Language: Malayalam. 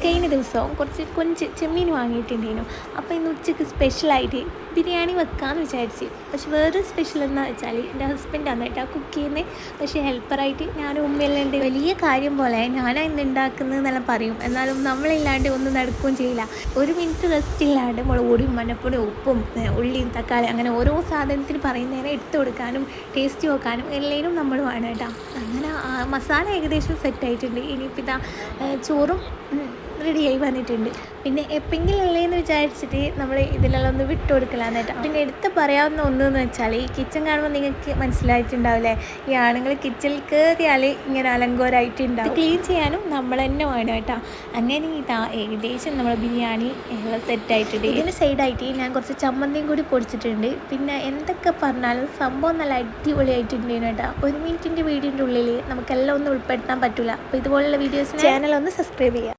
കഴിഞ്ഞ ദിവസവും കുറച്ച് കൊഞ്ച് ചെമ്മീൻ വാങ്ങിയിട്ടുണ്ടായിരുന്നു. അപ്പോൾ ഇന്ന് ഉച്ചയ്ക്ക് സ്പെഷ്യലായിട്ട് ബിരിയാണി വെക്കാമെന്ന് വിചാരിച്ച്. പക്ഷെ വേറെ സ്പെഷ്യൽ എന്താണെന്ന് വെച്ചാൽ എൻ്റെ ഹസ്ബൻഡാണ് കേട്ടോ കുക്ക് ചെയ്യുന്നത്. പക്ഷേ ഹെൽപ്പറായിട്ട് ഞാനും ഉമ്മയെല്ലാം ഉണ്ട്. വലിയ കാര്യം പോലെ ഞാനാണ് ഇന്ന് ഉണ്ടാക്കുന്നതെന്നെല്ലാം പറയും. എന്നാലും നമ്മളില്ലാണ്ട് ഒന്നും നടക്കുകയും ചെയ്യില്ല. ഒരു മിനിറ്റ് റെസ്റ്റ് ഇല്ലാണ്ട് മുളക് പൊടിയും മഞ്ഞപ്പൊടിയും ഉപ്പും ഉള്ളിയും തക്കാളി അങ്ങനെ ഓരോ സാധനത്തിന് പറയുന്നതിനെ എടുത്തു കൊടുക്കാനും ടേസ്റ്റ് നോക്കാനും എല്ലാവരും നമ്മൾ വേണം കേട്ടോ. അങ്ങനെ മസാല ഏകദേശം സെറ്റായിട്ടുണ്ട്. ഇനിയിപ്പോൾ ഇതാ ചോറും റെഡിയായി വന്നിട്ടുണ്ട്. പിന്നെ എപ്പോഴെങ്കിലും അല്ലേന്ന് വിചാരിച്ചിട്ട് നമ്മൾ ഇതിലെല്ലാം ഒന്ന് വിട്ടു കൊടുക്കലാന്ന് കേട്ടോ. പിന്നെ എടുത്ത് പറയാവുന്ന ഒന്നെന്ന് വെച്ചാൽ ഈ കിച്ചൺ കാണുമ്പോൾ നിങ്ങൾക്ക് മനസ്സിലായിട്ടുണ്ടാവില്ലേ, ഈ ആണുങ്ങൾ കിച്ചണിൽ കയറിയാൽ ഇങ്ങനെ അലങ്കോലമായിട്ടുണ്ടാവും. ക്ലീൻ ചെയ്യാനും നമ്മൾ തന്നെ വേണം കേട്ടോ. അങ്ങനെ ഇതാ ഏകദേശം നമ്മൾ ബിരിയാണി എല്ലാം സെറ്റായിട്ടുണ്ട്. ഇതിന് സൈഡായിട്ട് ഞാൻ കുറച്ച് ചമ്മന്തിയും കൂടി പൊടിച്ചിട്ടുണ്ട്. പിന്നെ എന്തൊക്കെ പറഞ്ഞാലും സംഭവം നല്ല അടിപൊളിയായിട്ടുണ്ട് കേട്ടോ. 1 മിനിറ്റിൻ്റെ വീഡിയോൻ്റെ ഉള്ളിൽ നമുക്കെല്ലാം ഒന്നും ഉൾപ്പെടുത്താൻ പറ്റില്ല. അപ്പോൾ ഇതുപോലുള്ള വീഡിയോസ് ചാനൽ ഒന്ന് സബ്സ്ക്രൈബ് ചെയ്യുക.